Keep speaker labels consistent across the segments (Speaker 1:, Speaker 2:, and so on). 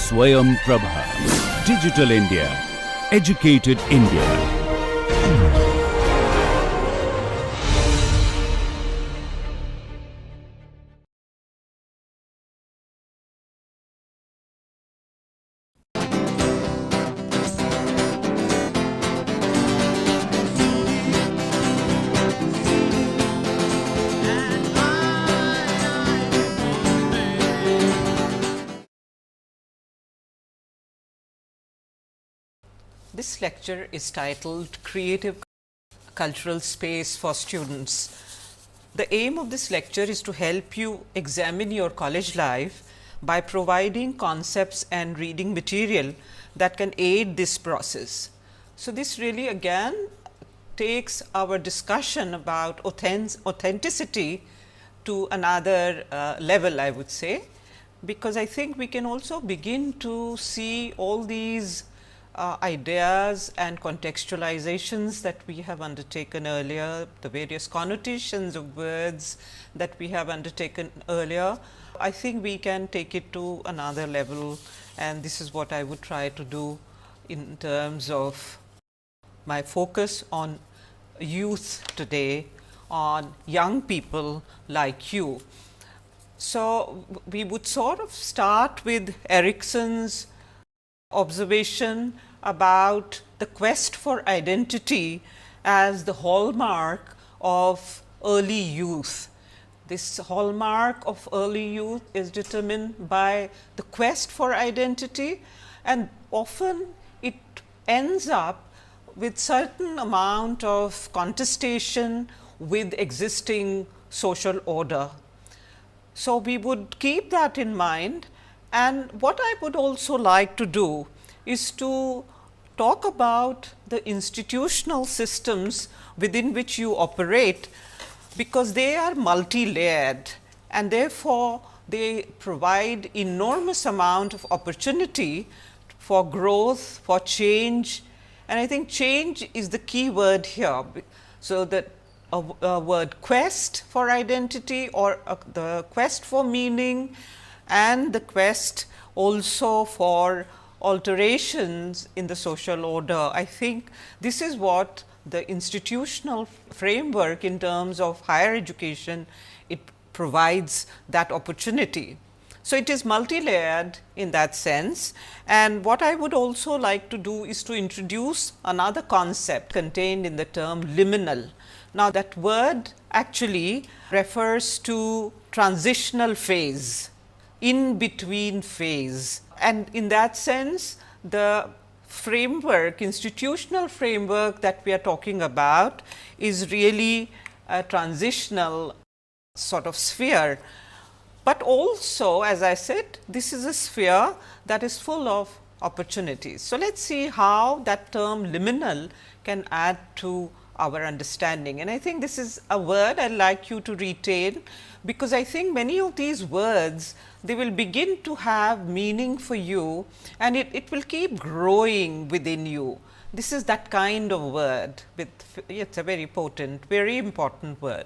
Speaker 1: Swayam Prabha. Digital India. Educated India.
Speaker 2: This lecture is titled Creative Cultural Space for Students. The aim of this lecture is to help you examine your college life by providing concepts and reading material that can aid this process. So, this really again takes our discussion about authenticity to another level, I would say, because I think we can also begin to see all these ideas and contextualizations that we have undertaken earlier, the various connotations of words that we have undertaken earlier. I think we can take it to another level, and this is what I would try to do in terms of my focus on youth today, on young people like you. So, we would sort of start with Erickson's observation about the quest for identity as the hallmark of early youth. This hallmark of early youth is determined by the quest for identity, and often it ends up with certain amount of contestation with existing social order. So, we would keep that in mind, and what I would also like to do is to talk about the institutional systems within which you operate, because they are multi-layered and therefore, they provide enormous amount of opportunity for growth, for change, and I think change is the key word here. So, that a word quest for identity, or the quest for meaning, and the quest also for alterations in the social order. I think this is what the institutional framework in terms of higher education, it provides that opportunity. So, it is multi-layered in that sense, and what I would also like to do is to introduce another concept contained in the term liminal. Now, that word actually refers to transitional phase, in between phase, and in that sense the framework, institutional framework that we are talking about is really a transitional sort of sphere, but also, as I said, this is a sphere that is full of opportunities. So, let us see how that term liminal can add to our understanding, and I think this is a word I would like you to retain, because I think many of these words, they will begin to have meaning for you, and it will keep growing within you. This is that kind of word with, it is a very potent, very important word.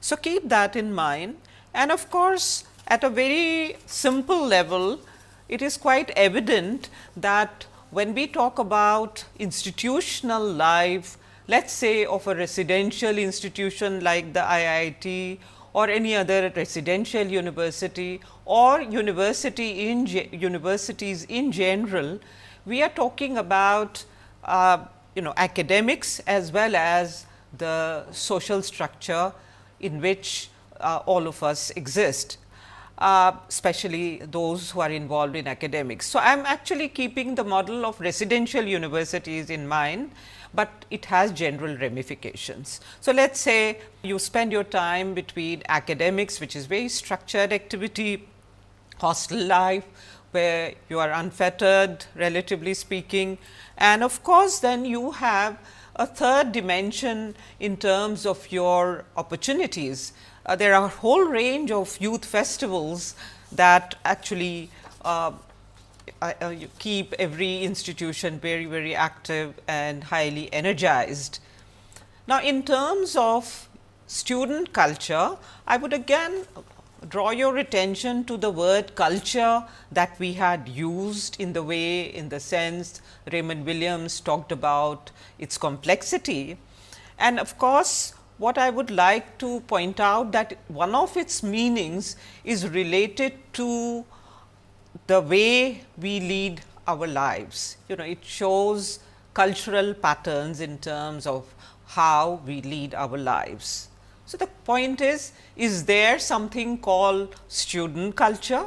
Speaker 2: So, keep that in mind, and of course, at a very simple level, it is quite evident that when we talk about institutional life, let us say of a residential institution like the IIT or any other residential university or universities in general, we are talking about academics as well as the social structure in which all of us exist, especially those who are involved in academics. So, I am actually keeping the model of residential universities in mind, but it has general ramifications. So, let us say you spend your time between academics, which is very structured activity, hostel life, where you are unfettered relatively speaking, and of course, then you have a third dimension in terms of your opportunities. There are a whole range of youth festivals that actually keep every institution very, very active and highly energized. Now, in terms of student culture, I would again draw your attention to the word culture that we had used in the sense Raymond Williams talked about its complexity. And of course, what I would like to point out that one of its meanings is related to the way we lead our lives. It shows cultural patterns in terms of how we lead our lives. So, the point is there something called student culture?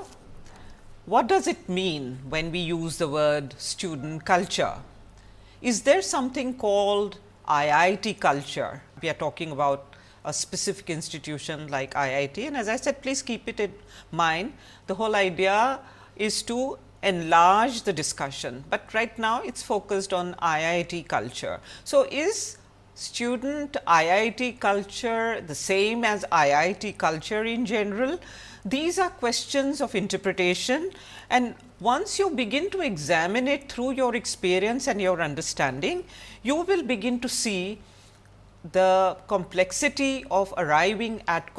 Speaker 2: What does it mean when we use the word student culture? Is there something called IIT culture? We are talking about a specific institution like IIT, and as I said, please keep it in mind. The whole idea is to enlarge the discussion, but right now it is focused on IIT culture. So, is student IIT culture the same as IIT culture in general? These are questions of interpretation, and once you begin to examine it through your experience and your understanding, you will begin to see the complexity of arriving at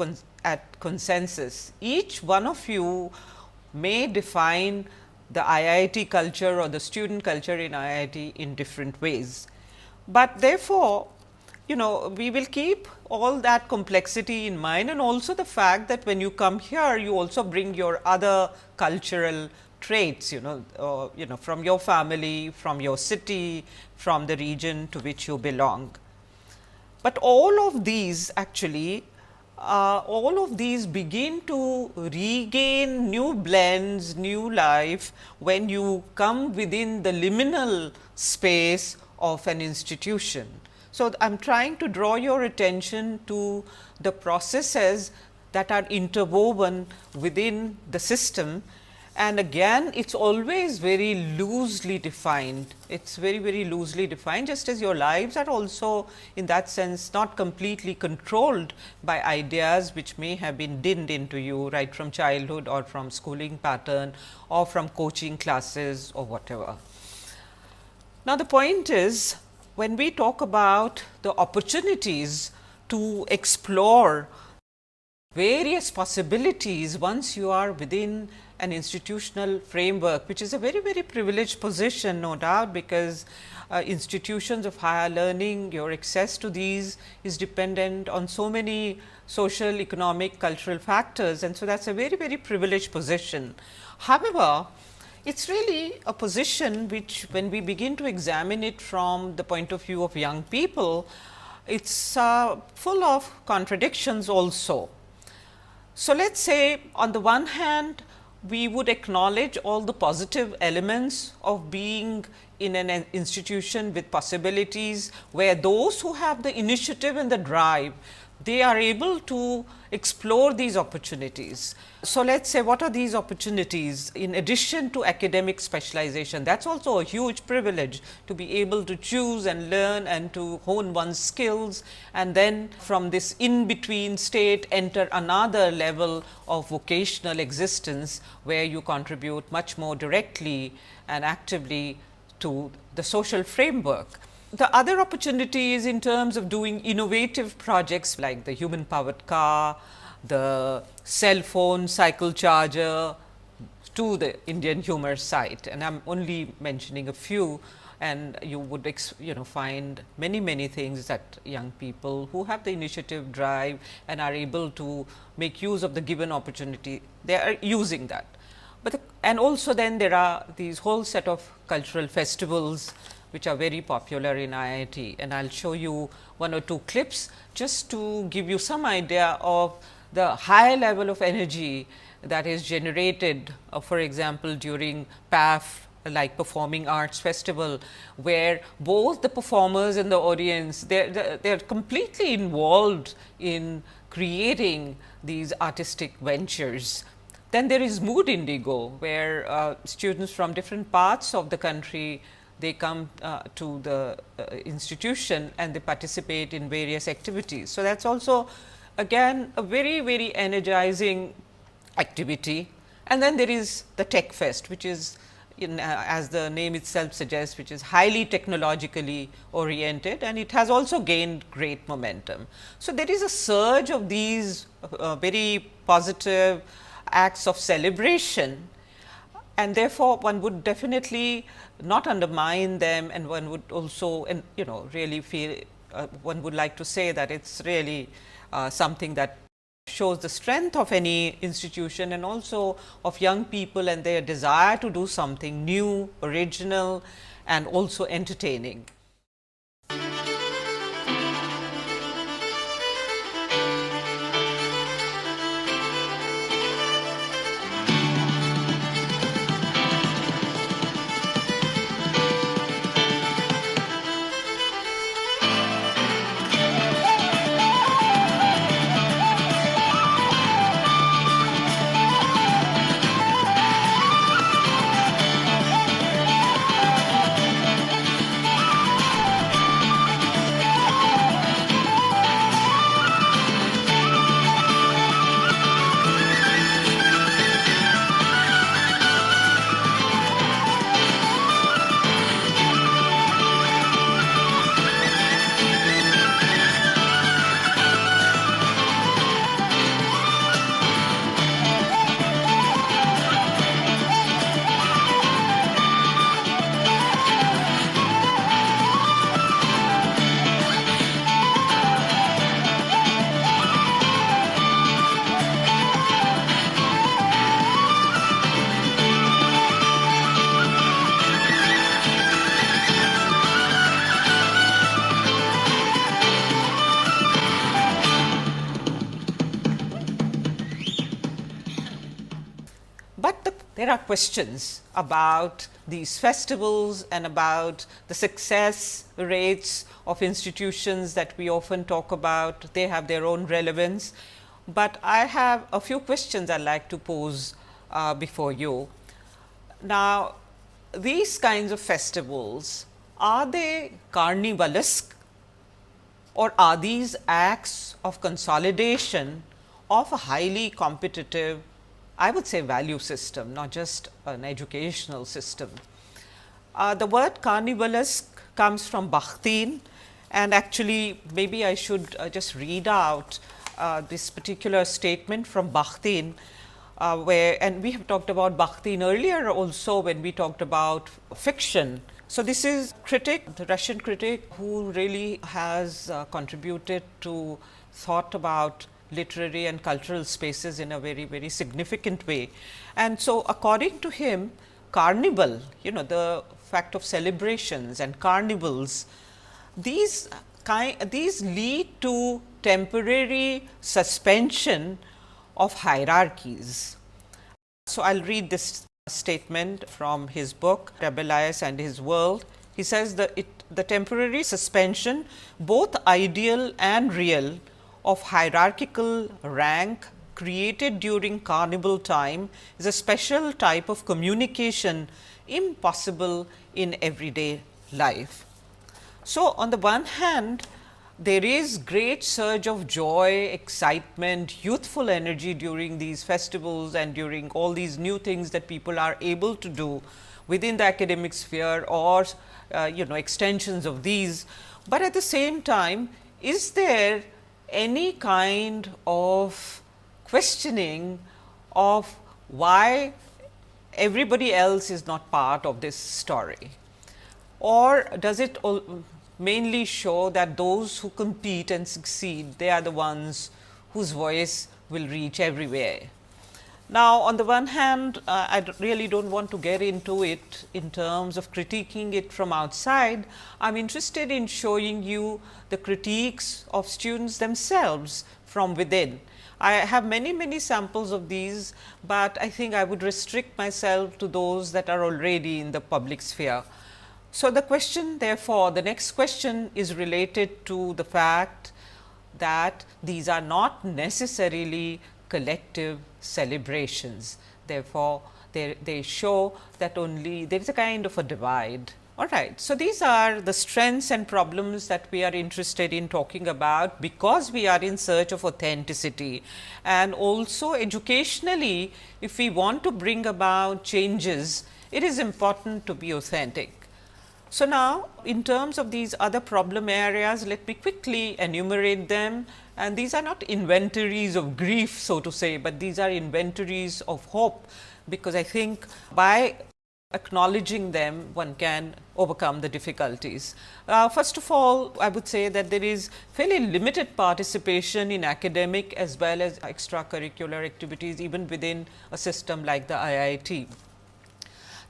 Speaker 2: consensus. Each one of you may define the IIT culture or the student culture in IIT in different ways, but therefore, we will keep all that complexity in mind, and also the fact that when you come here, you also bring your other cultural traits, from your family, from your city, from the region to which you belong. But all of these actually, begin to regain new blends, new life when you come within the liminal space of an institution. So, I am trying to draw your attention to the processes that are interwoven within the system, and again it is always very loosely defined. It is very loosely defined, just as your lives are also in that sense not completely controlled by ideas which may have been dinned into you right from childhood or from schooling pattern or from coaching classes or whatever. Now, the point is, when we talk about the opportunities to explore various possibilities once you are within an institutional framework, which is a very privileged position, no doubt, because institutions of higher learning, your access to these is dependent on so many social, economic, cultural factors, and so that is a very privileged position. However, it is really a position which, when we begin to examine it from the point of view of young people, it is full of contradictions also. So, let us say on the one hand, we would acknowledge all the positive elements of being in an institution with possibilities, where those who have the initiative and the drive, they are able to explore these opportunities. So, let us say what are these opportunities in addition to academic specialization? That is also a huge privilege, to be able to choose and learn and to hone one's skills, and then from this in between state enter another level of vocational existence, where you contribute much more directly and actively to the social framework. The other opportunity is in terms of doing innovative projects like the human powered car, the cell phone cycle charger, to the Indian humor site, and I am only mentioning a few, and you would find many things that young people who have the initiative, drive, and are able to make use of the given opportunity, they are using that. But and also then there are these whole set of cultural festivals which are very popular in IIT, and I will show you one or two clips just to give you some idea of the high level of energy that is generated, for example, during PAF, like Performing Arts Festival, where both the performers and the audience, they are completely involved in creating these artistic ventures. Then there is Mood Indigo, where students from different parts of the country, they come to the institution and they participate in various activities. So, that is also again a very energizing activity. And then there is the Tech Fest, which is as the name itself suggests, which is highly technologically oriented, and it has also gained great momentum. So, there is a surge of these very positive acts of celebration, and therefore, one would definitely not undermine them, and one would also really feel one would like to say that it is really something that shows the strength of any institution and also of young people and their desire to do something new, original and also entertaining. There are questions about these festivals and about the success rates of institutions that we often talk about. They have their own relevance, but I have a few questions I would like to pose before you. Now, these kinds of festivals, are they carnivalesque, or are these acts of consolidation of a highly competitive, I would say, value system, not just an educational system? The word carnivalesque comes from Bakhtin, and actually maybe I should just read out this particular statement from Bakhtin, where, and we have talked about Bakhtin earlier also when we talked about fiction. So, this is critic, the Russian critic, who really has contributed to thought about literary and cultural spaces in a very, very significant way. And so, according to him, carnival, the fact of celebrations and carnivals, these lead to temporary suspension of hierarchies. So, I will read this statement from his book Rabelais and His World. He says that the temporary suspension, both ideal and real, of hierarchical rank created during carnival time is a special type of communication impossible in everyday life. So, on the one hand, there is great surge of joy, excitement, youthful energy during these festivals and during all these new things that people are able to do within the academic sphere or extensions of these. But at the same time, is there any kind of questioning of why everybody else is not part of this story, or does it mainly show that those who compete and succeed, they are the ones whose voice will reach everywhere? Now, on the one hand, I really do not want to get into it in terms of critiquing it from outside. I am interested in showing you the critiques of students themselves from within. I have many samples of these, but I think I would restrict myself to those that are already in the public sphere. So, the question, therefore, the next question is related to the fact that these are not necessarily collective celebrations. Therefore, they show that only there is a kind of a divide All right. So, these are the strengths and problems that we are interested in talking about, because we are in search of authenticity, and also educationally, if we want to bring about changes, it is important to be authentic. So, now in terms of these other problem areas, let me quickly enumerate them, and these are not inventories of grief, so to say, but these are inventories of hope, because I think by acknowledging them, one can overcome the difficulties. First of all, I would say that there is fairly limited participation in academic as well as extracurricular activities, even within a system like the IIT.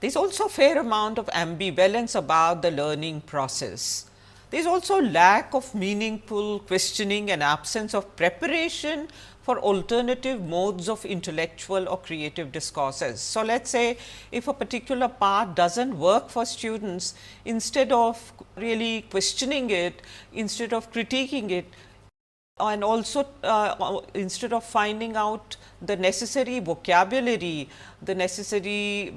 Speaker 2: There is also a fair amount of ambivalence about the learning process. There is also lack of meaningful questioning and absence of preparation for alternative modes of intellectual or creative discourses. So, let us say if a particular path does not work for students, instead of really questioning it, instead of critiquing it, and also instead of finding out the necessary vocabulary, the necessary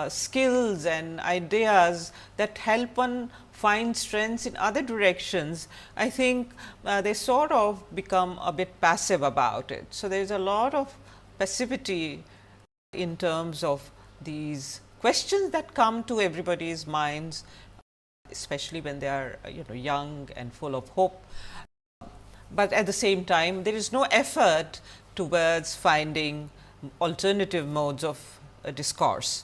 Speaker 2: skills and ideas that help one find strengths in other directions, I think they sort of become a bit passive about it. So, there is a lot of passivity in terms of these questions that come to everybody's minds, especially when they are young and full of hope. But at the same time, there is no effort towards finding alternative modes of discourse.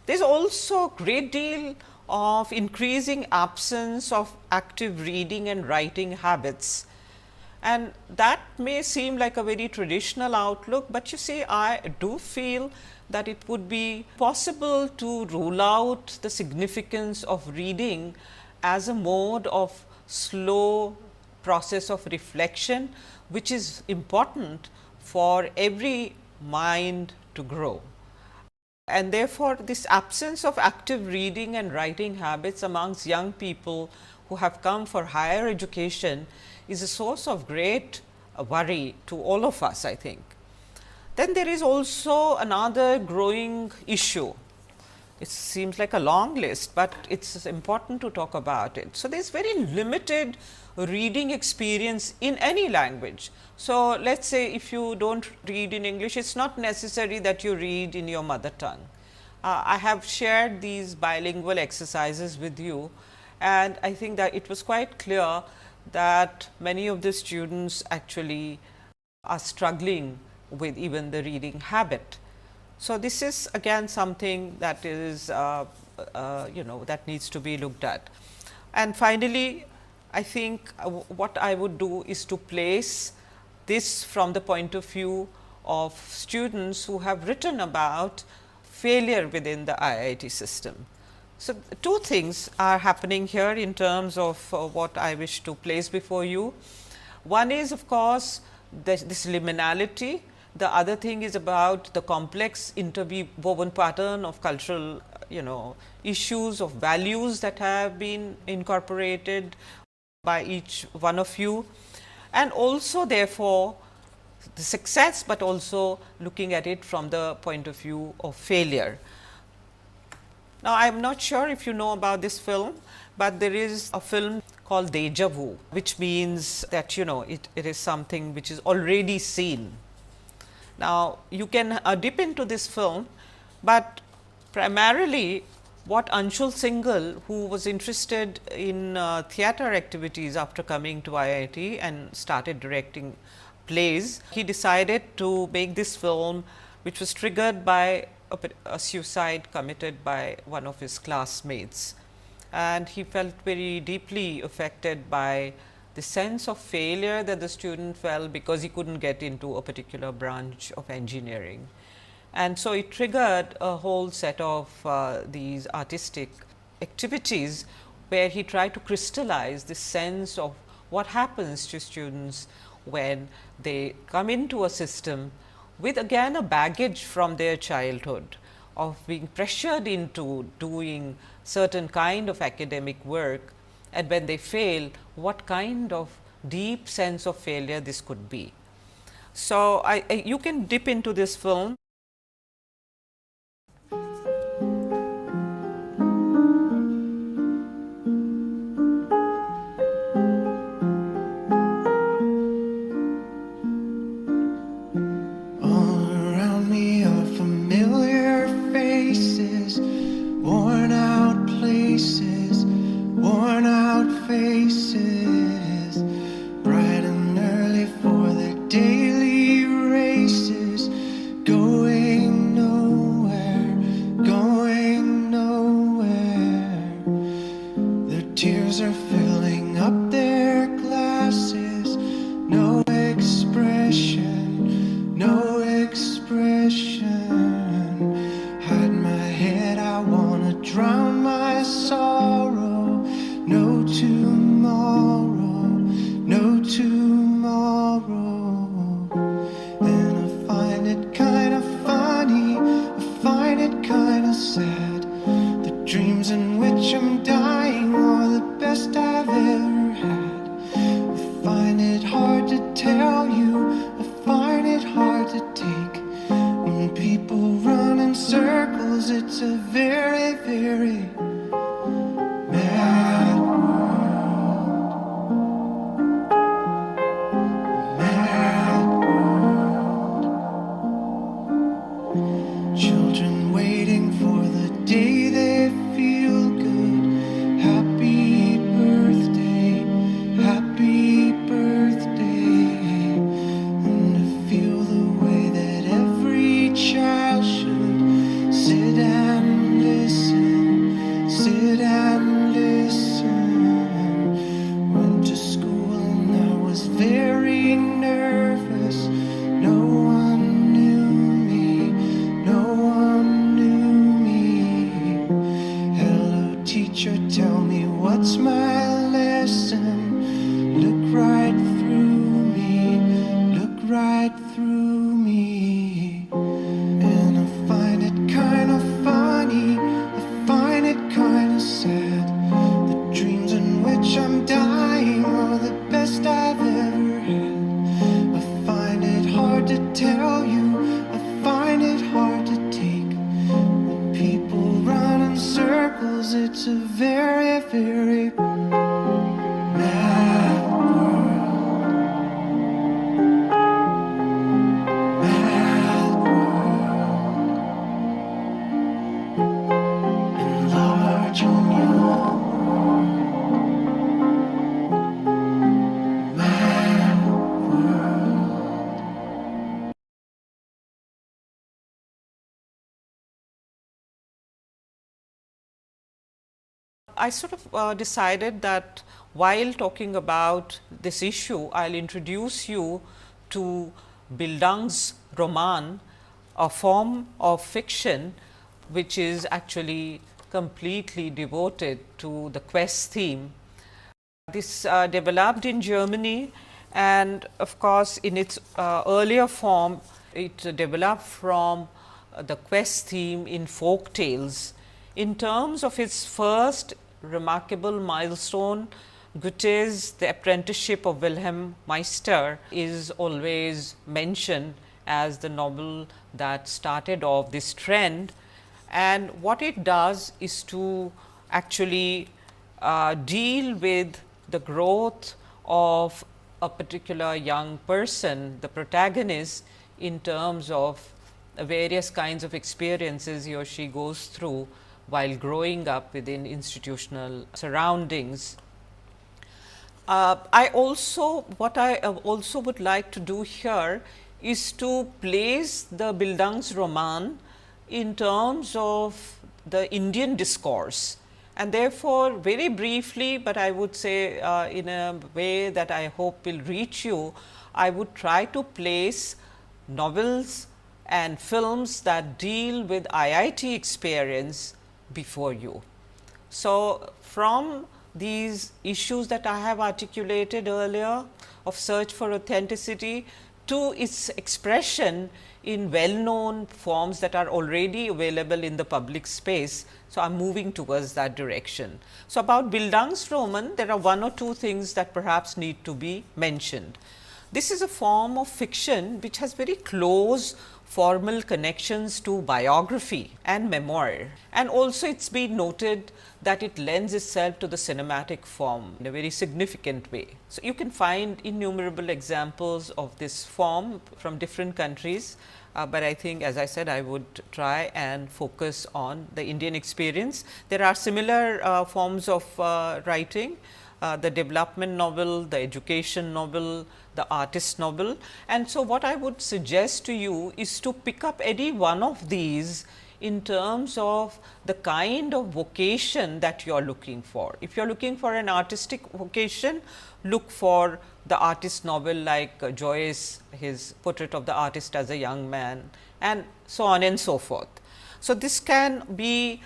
Speaker 2: There is also a great deal of increasing absence of active reading and writing habits, and that may seem like a very traditional outlook, but you see, I do feel that it would be possible to rule out the significance of reading as a mode of slow process of reflection, which is important for every mind to grow. And therefore, this absence of active reading and writing habits amongst young people who have come for higher education is a source of great worry to all of us, I think. Then there is also another growing issue. It seems like a long list, but it is important to talk about it. So, there is very limited reading experience in any language. So, let us say if you do not read in English, it is not necessary that you read in your mother tongue. I have shared these bilingual exercises with you, and I think that it was quite clear that many of the students actually are struggling with even the reading habit. So, this is again something that is that needs to be looked at. And finally, I think what I would do is to place this from the point of view of students who have written about failure within the IIT system. So, two things are happening here in terms of what I wish to place before you. One is of course, this liminality. The other thing is about the complex interwoven pattern of cultural issues, of values that have been incorporated by each one of you, and also therefore, the success, but also looking at it from the point of view of failure. Now, I am not sure if you know about this film, but there is a film called Deja Vu, which means that it is something which is already seen. Now, you can dip into this film, but primarily what Anshul Singhal, who was interested in theatre activities after coming to IIT and started directing plays, he decided to make this film, which was triggered by a suicide committed by one of his classmates. And he felt very deeply affected by the sense of failure that the student felt because he could not get into a particular branch of engineering. And so, it triggered a whole set of these artistic activities, where he tried to crystallize this sense of what happens to students when they come into a system with again a baggage from their childhood of being pressured into doing certain kind of academic work, and when they fail, what kind of deep sense of failure this could be. So, you can dip into this film.
Speaker 3: run in circles. It's a very, very mad world. Mad world. Children waiting for the day they feel good. Happy birthday, happy birthday. And to feel the way that every child should sit and listen, sit and listen. Went to school and I was very nervous. No one knew me, no one knew me. Hello teacher, tell me what's my lesson. Look right through me, look right through me. And I find it kind of funny, I find it kind of sad. The dreams in which I'm dying are the best I've ever had. I find it hard to tell you, I find it hard to take. When people run in circles, it's a very, very mad world. Mad world. Enlarge on your world. Mad world.
Speaker 2: I sort of decided that while talking about this issue, I'll introduce you to Bildung's Roman, a form of fiction which is actually completely devoted to the quest theme. This developed in Germany, and of course, in its earlier form, it developed from the quest theme in folk tales. In terms of its first remarkable milestone, Goethe's The Apprenticeship of Wilhelm Meister is always mentioned as the novel that started off this trend. And what it does is to actually deal with the growth of a particular young person, the protagonist, in terms of various kinds of experiences he or she goes through while growing up within institutional surroundings. What I also would like to do here is to place the Bildung's Roman in terms of the Indian discourse, and therefore, very briefly, but I would say in a way that I hope will reach you, I would try to place novels and films that deal with IIT experience before you. So, from these issues that I have articulated earlier of search for authenticity to its expression in well known forms that are already available in the public space. So, I am moving towards that direction. So, about Bildung's Roman, there are one or two things that perhaps need to be mentioned. This is a form of fiction which has very close formal connections to biography and memoir, and also it has been noted that it lends itself to the cinematic form in a very significant way. So, you can find innumerable examples of this form from different countries, but I think, as I said, I would try and focus on the Indian experience. There are similar forms of writing, the development novel, the education novel, the artist novel. And so, what I would suggest to you is to pick up any one of these in terms of the kind of vocation that you are looking for. If you are looking for an artistic vocation, look for the artist novel like Joyce, his Portrait of the Artist as a Young Man, and so on and so forth. So, this can be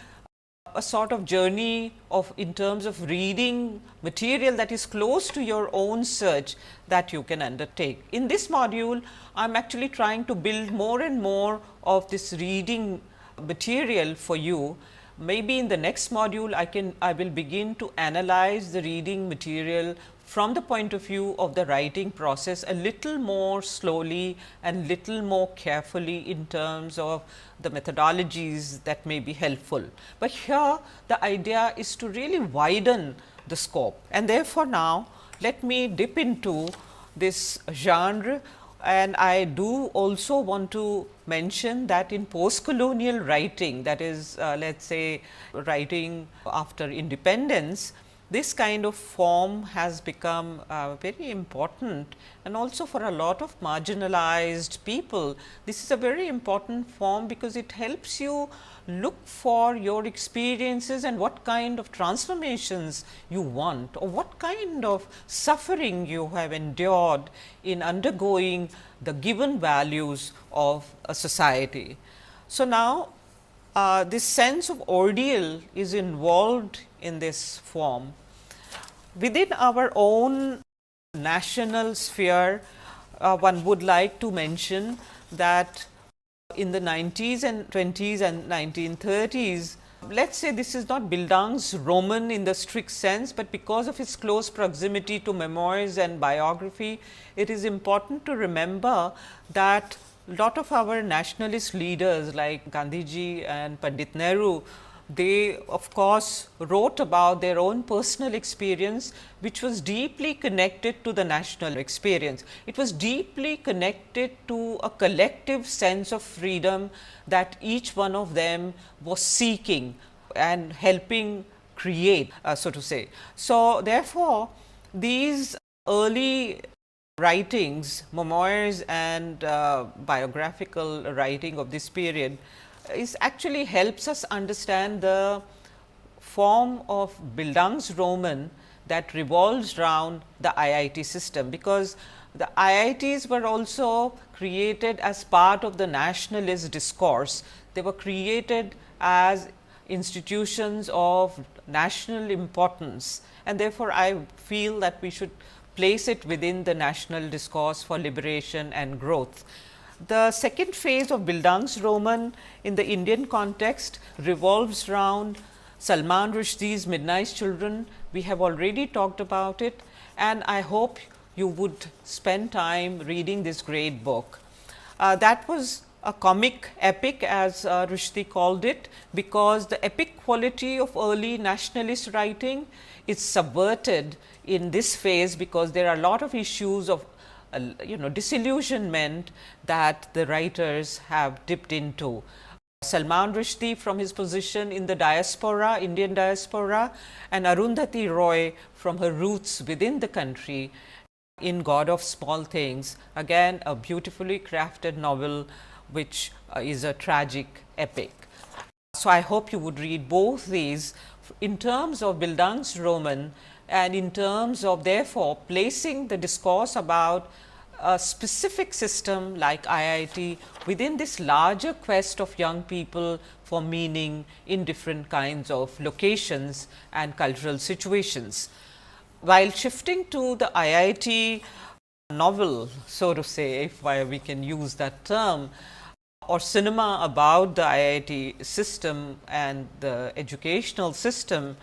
Speaker 2: a sort of journey of in terms of reading material that is close to your own search that you can undertake. In this module, I am actually trying to build more and more of this reading material for you. Maybe in the next module, I will begin to analyze the reading material from the point of view of the writing process a little more slowly and little more carefully in terms of the methodologies that may be helpful. But here the idea is to really widen the scope, and therefore, now let me dip into this genre. And I do also want to mention that in post-colonial writing, that is let us say writing after independence, this kind of form has become very important, and also for a lot of marginalized people, this is a very important form, because it helps you look for your experiences and what kind of transformations you want, or what kind of suffering you have endured in undergoing the given values of a society. So, now this sense of ordeal is involved in this form. Within our own national sphere, one would like to mention that in the 90s and 20s and 1930s, let us say this is not Bildungsroman in the strict sense, but because of its close proximity to memoirs and biography, it is important to remember that lot of our nationalist leaders like Gandhiji and Pandit Nehru, they of course wrote about their own personal experience, which was deeply connected to the national experience. It was deeply connected to a collective sense of freedom that each one of them was seeking and helping create, so to say. So, therefore, these early writings, memoirs and biographical writing of this period is actually helps us understand the form of Bildungsroman that revolves around the IIT system, because the IITs were also created as part of the nationalist discourse. They were created as institutions of national importance, and therefore, I feel that we should place it within the national discourse for liberation and growth. The second phase of Bildungsroman in the Indian context revolves around Salman Rushdie's Midnight Children. We have already talked about it, and I hope you would spend time reading this great book. That was a comic epic, as Rushdie called it, because the epic quality of early nationalist writing is subverted in this phase, because there are a lot of issues of disillusionment that the writers have dipped into. Salman Rushdie from his position in the diaspora, Indian diaspora, and Arundhati Roy from her roots within the country in God of Small Things, again a beautifully crafted novel which is a tragic epic. So, I hope you would read both these in terms of Bildungsroman and in terms of therefore placing the discourse about a specific system like IIT within this larger quest of young people for meaning in different kinds of locations and cultural situations. While shifting to the IIT novel, so to say, if we can use that term, or cinema about the IIT system and the educational system,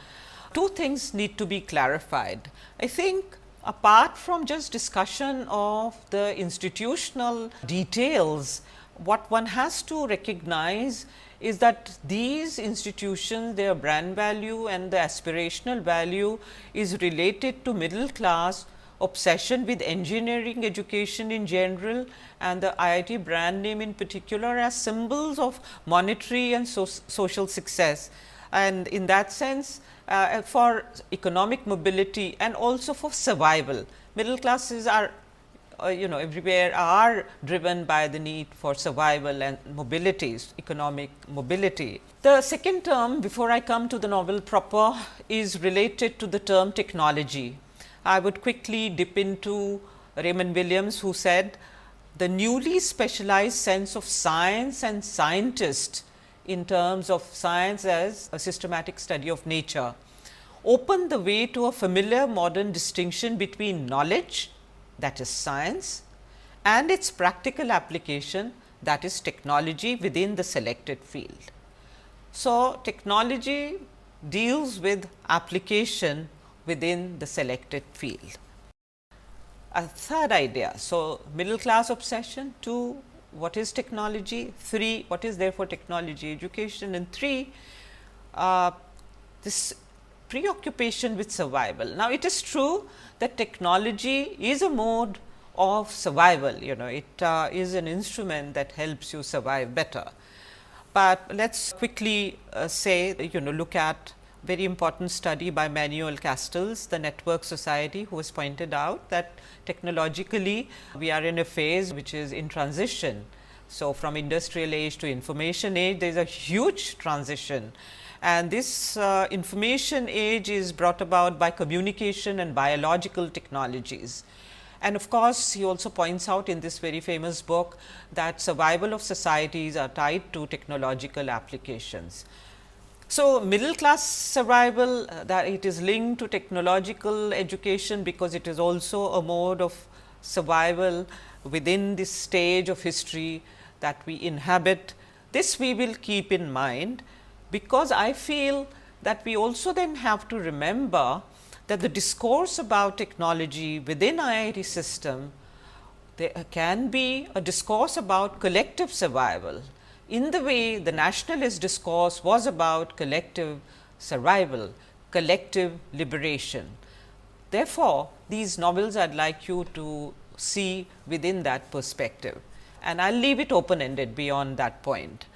Speaker 2: two things need to be clarified. I think apart from just discussion of the institutional details, what one has to recognize is that these institutions, their brand value and the aspirational value is related to middle class obsession with engineering education in general, and the IIT brand name in particular as symbols of monetary and social success. And in that sense, for economic mobility and also for survival, middle classes are everywhere are driven by the need for survival and mobility, economic mobility. The second term, before I come to the novel proper, is related to the term technology. I would quickly dip into Raymond Williams, who said, the newly specialized sense of science and scientist in terms of science as a systematic study of nature opened the way to a familiar modern distinction between knowledge, that is science, and its practical application, that is technology within the selected field. So, technology deals with application within the selected field. A third idea. So, middle class obsession, 2, what is technology, 3, what is therefore technology education, and 3, this preoccupation with survival. Now, it is true that technology is a mode of survival, it is an instrument that helps you survive better. But let us quickly say, look at very important study by Manuel Castells, the Network Society, who has pointed out that technologically we are in a phase which is in transition. So, from industrial age to information age, there is a huge transition, and this information age is brought about by communication and biological technologies. And of course, he also points out in this very famous book that survival of societies are tied to technological applications. So, middle class survival, that it is linked to technological education, because it is also a mode of survival within this stage of history that we inhabit. This we will keep in mind, because I feel that we also then have to remember that the discourse about technology within IIT system, there can be a discourse about collective survival, in the way the nationalist discourse was about collective survival, collective liberation. Therefore, these novels I would like you to see within that perspective, and I will leave it open ended beyond that point.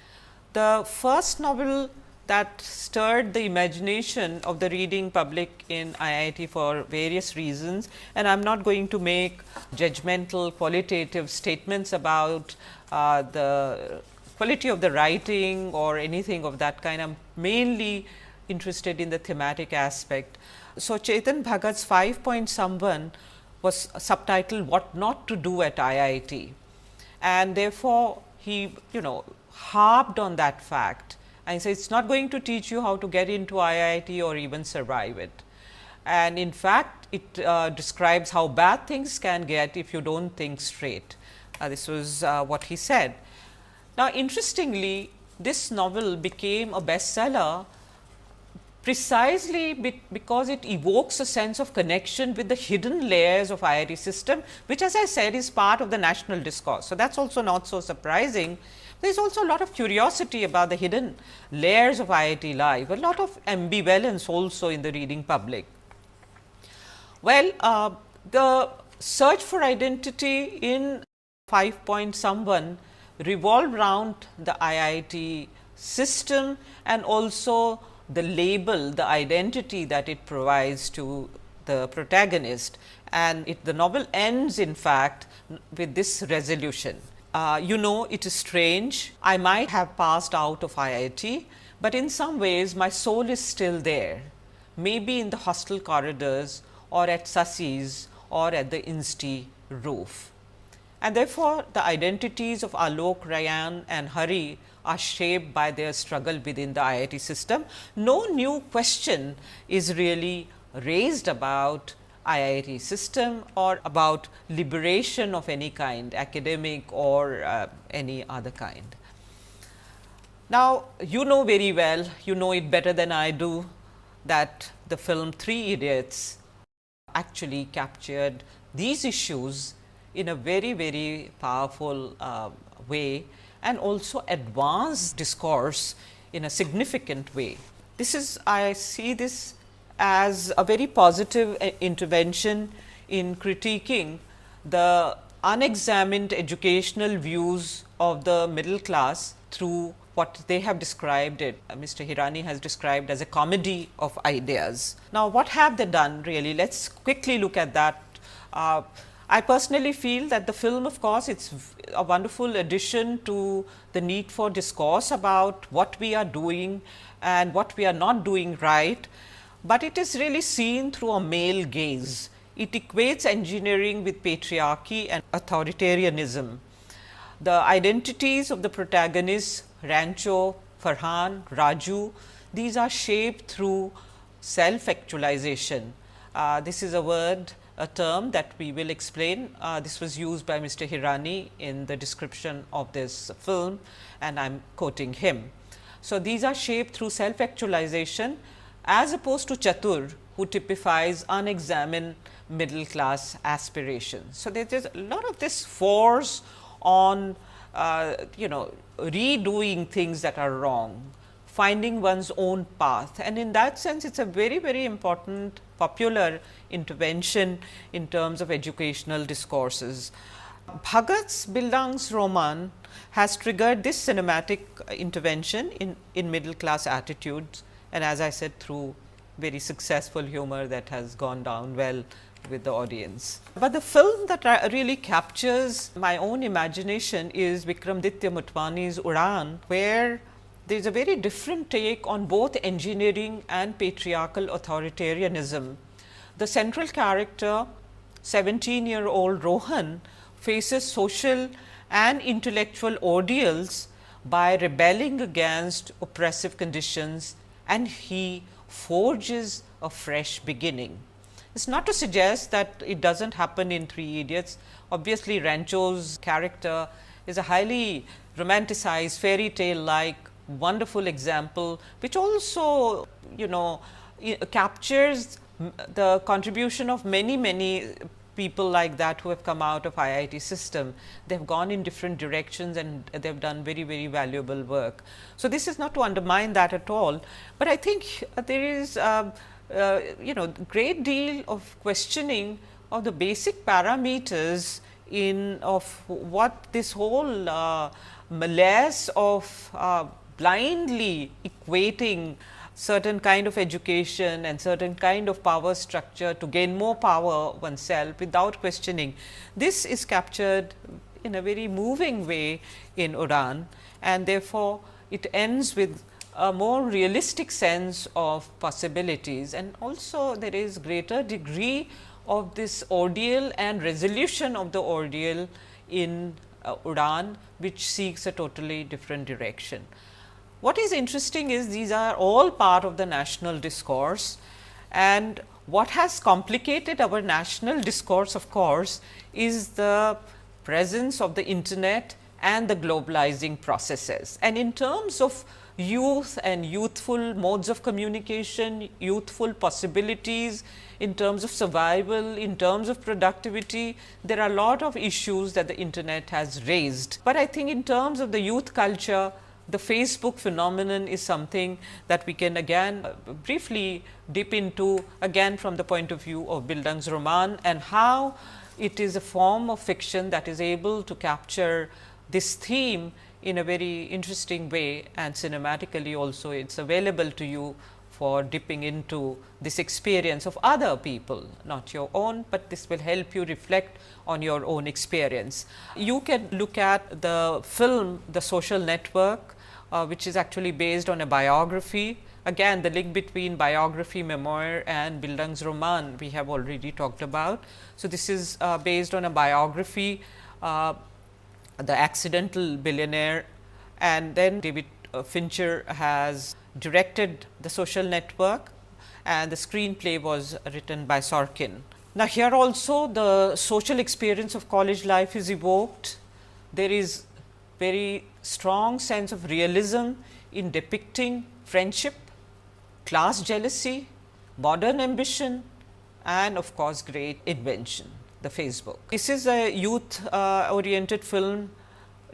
Speaker 2: The first novel that stirred the imagination of the reading public in IIT for various reasons, and I am not going to make judgmental qualitative statements about the quality of the writing or anything of that kind. I am mainly interested in the thematic aspect. So, Chetan Bhagat's 5-point Samvan was subtitled "What Not to Do at IIT," and therefore, he harped on that fact. And so, it is not going to teach you how to get into IIT or even survive it. And in fact, it describes how bad things can get if you do not think straight. This was what he said. Now, interestingly, this novel became a bestseller precisely because it evokes a sense of connection with the hidden layers of IIT system, which, as I said, is part of the national discourse. So, that is also not so surprising. There is also a lot of curiosity about the hidden layers of IIT life, a lot of ambivalence also in the reading public. Well, the search for identity in 5-point Samvan revolved around the IIT system and also the label, the identity that it provides to the protagonist, and the novel ends in fact with this resolution. It is strange, I might have passed out of IIT, but in some ways my soul is still there, maybe in the hostel corridors or at Sasi's or at the Insti roof. And therefore, the identities of Alok, Rayan and Hari are shaped by their struggle within the IIT system. No new question is really raised about IIT system or about liberation of any kind, academic or any other kind. Now, you know very well, you know it better than I do, that the film Three Idiots actually captured these issues in a very, very powerful way, and also advanced discourse in a significant way. This is, I see this as a very positive intervention in critiquing the unexamined educational views of the middle class through what they have described it, Mr. Hirani has described as a comedy of ideas. Now, what have they done really? Let us quickly look at that. I personally feel that the film, of course, it is a wonderful addition to the need for discourse about what we are doing and what we are not doing right, but it is really seen through a male gaze. It equates engineering with patriarchy and authoritarianism. The identities of the protagonists, Rancho, Farhan, Raju, these are shaped through self-actualization. This is a word, a term that we will explain. This was used by Mr. Hirani in the description of this film, and I am quoting him. So, these are shaped through self-actualization as opposed to Chatur, who typifies unexamined middle class aspirations. So, there is a lot of this force on redoing things that are wrong, finding one's own path, and in that sense it is a very, very important popular intervention in terms of educational discourses. Bhagat's Bildungs Roman has triggered this cinematic intervention in middle class attitudes, and as I said, through very successful humor that has gone down well with the audience. But the film that really captures my own imagination is Vikramaditya Motwani's Udaan, where there is a very different take on both engineering and patriarchal authoritarianism. The central character, 17-year-old Rohan, faces social and intellectual ordeals by rebelling against oppressive conditions, and he forges a fresh beginning. It is not to suggest that it does not happen in Three Idiots. Obviously, Rancho's character is a highly romanticized, fairy tale like wonderful example, which also captures the contribution of many people like that who have come out of IIT system. They have gone in different directions and they have done very valuable work. So, this is not to undermine that at all, but I think there is great deal of questioning of the basic parameters of what this whole malaise of blindly equating certain kind of education and certain kind of power structure to gain more power oneself without questioning. This is captured in a very moving way in Udaan, and therefore, it ends with a more realistic sense of possibilities, and also there is greater degree of this ordeal and resolution of the ordeal in Udaan, which seeks a totally different direction. What is interesting is these are all part of the national discourse, and what has complicated our national discourse, of course, is the presence of the internet and the globalizing processes. And in terms of youth and youthful modes of communication, youthful possibilities, in terms of survival, in terms of productivity, there are a lot of issues that the internet has raised. But I think in terms of the youth culture, the Facebook phenomenon is something that we can again briefly dip into, again from the point of view of Bildungs Roman, and how it is a form of fiction that is able to capture this theme in a very interesting way, and cinematically also it is available to you for dipping into this experience of other people, not your own, but this will help you reflect on your own experience. You can look at the film The Social Network, which is actually based on a biography. Again, the link between biography, memoir and Bildungs Roman we have already talked about. So, this is based on a biography, The Accidental Billionaire, and then David Fincher has directed The Social Network, and the screenplay was written by Sorkin. Now, here also the social experience of college life is evoked. There is very strong sense of realism in depicting friendship, class jealousy, modern ambition, and of course, great invention, the Facebook. This is a youth oriented film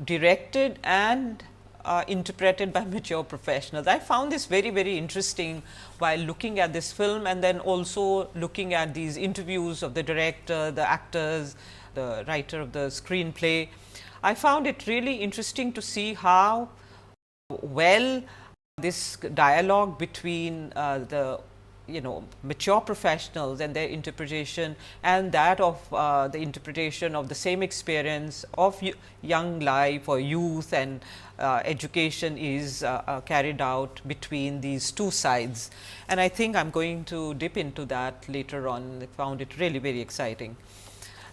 Speaker 2: directed and interpreted by mature professionals. I found this very interesting while looking at this film, and then also looking at these interviews of the director, the actors, the writer of the screenplay. I found it really interesting to see how well this dialogue between the mature professionals and their interpretation, and that of the interpretation of the same experience of young life or youth and education is carried out between these two sides. And I think I am going to dip into that later on. I found it really very exciting.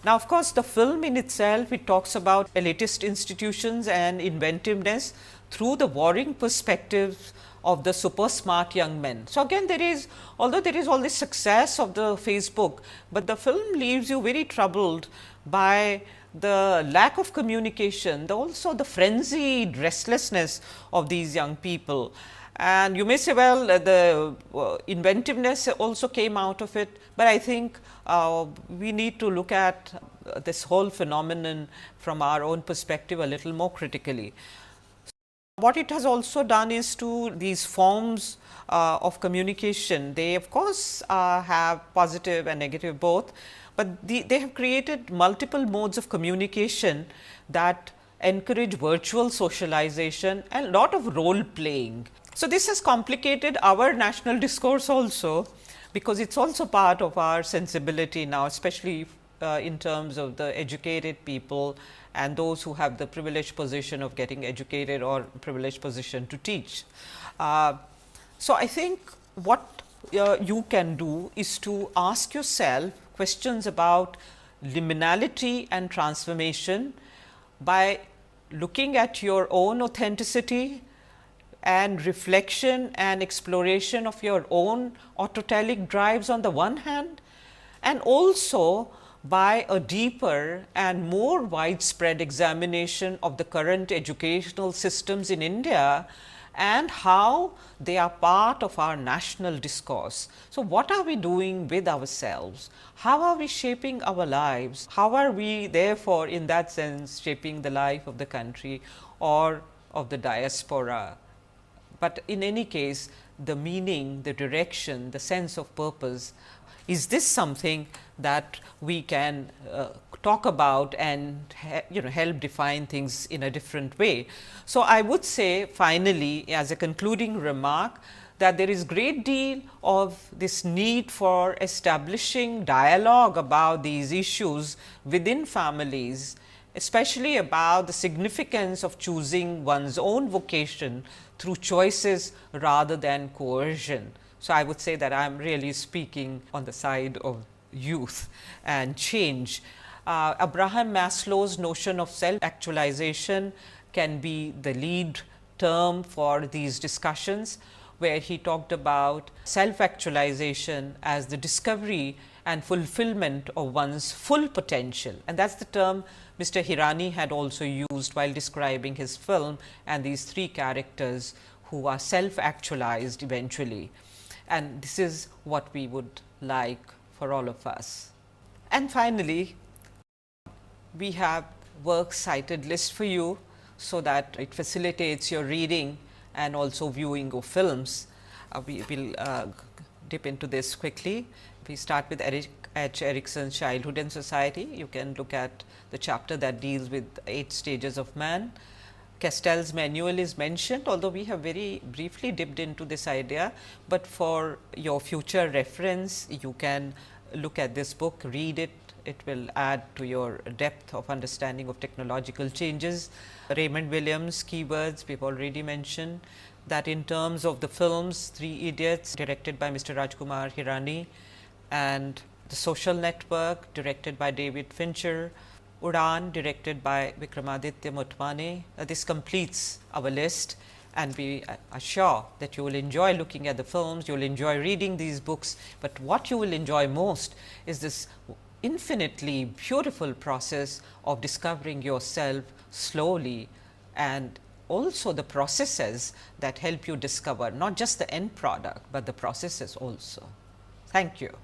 Speaker 2: Now, of course, the film in itself, it talks about elitist institutions and inventiveness through the warring perspectives of the super smart young men. So, again there is, although there is all this success of the Facebook, but the film leaves you very troubled by the lack of communication, also the frenzied restlessness of these young people. And you may say, well, the inventiveness also came out of it, but I think we need to look at this whole phenomenon from our own perspective a little more critically. What it has also done is to these forms of communication, they of course have positive and negative both, but they have created multiple modes of communication that encourage virtual socialization and a lot of role playing. So, this has complicated our national discourse also, because it is also part of our sensibility now, especially in terms of the educated people and those who have the privileged position of getting educated or privileged position to teach. So, I think what you can do is to ask yourself questions about liminality and transformation by looking at your own authenticity and reflection and exploration of your own autotelic drives on the one hand, and also by a deeper and more widespread examination of the current educational systems in India and how they are part of our national discourse. So, what are we doing with ourselves? How are we shaping our lives? How are we therefore, in that sense, shaping the life of the country or of the diaspora? But in any case, the meaning, the direction, the sense of purpose, is this something that we can talk about and help define things in a different way. So, I would say finally, as a concluding remark, that there is great deal of this need for establishing dialogue about these issues within families, especially about the significance of choosing one's own vocation through choices rather than coercion. So, I would say that I am really speaking on the side of youth and change. Abraham Maslow's notion of self-actualization can be the lead term for these discussions, where he talked about self-actualization as the discovery and fulfillment of one's full potential. And that is the term Mr. Hirani had also used while describing his film and these three characters who are self-actualized eventually. And this is what we would like for all of us. And finally, we have works cited list for you, so that it facilitates your reading and also viewing of films. We will dip into this quickly. We start with Eric H. Erickson's Childhood and Society. You can look at the chapter that deals with 8 stages of man. Castell's manual is mentioned, although we have very briefly dipped into this idea, but for your future reference, you can look at this book, read it. It will add to your depth of understanding of technological changes. Raymond Williams' Keywords, we have already mentioned that. In terms of the films, 3 Idiots directed by Mr. Rajkumar Hirani, and The Social Network directed by David Fincher, Udaan directed by Vikramaditya Motwane. This completes our list, and we are sure that you will enjoy looking at the films, you will enjoy reading these books, but what you will enjoy most is this infinitely beautiful process of discovering yourself slowly, and also the processes that help you discover not just the end product, but the processes also. Thank you.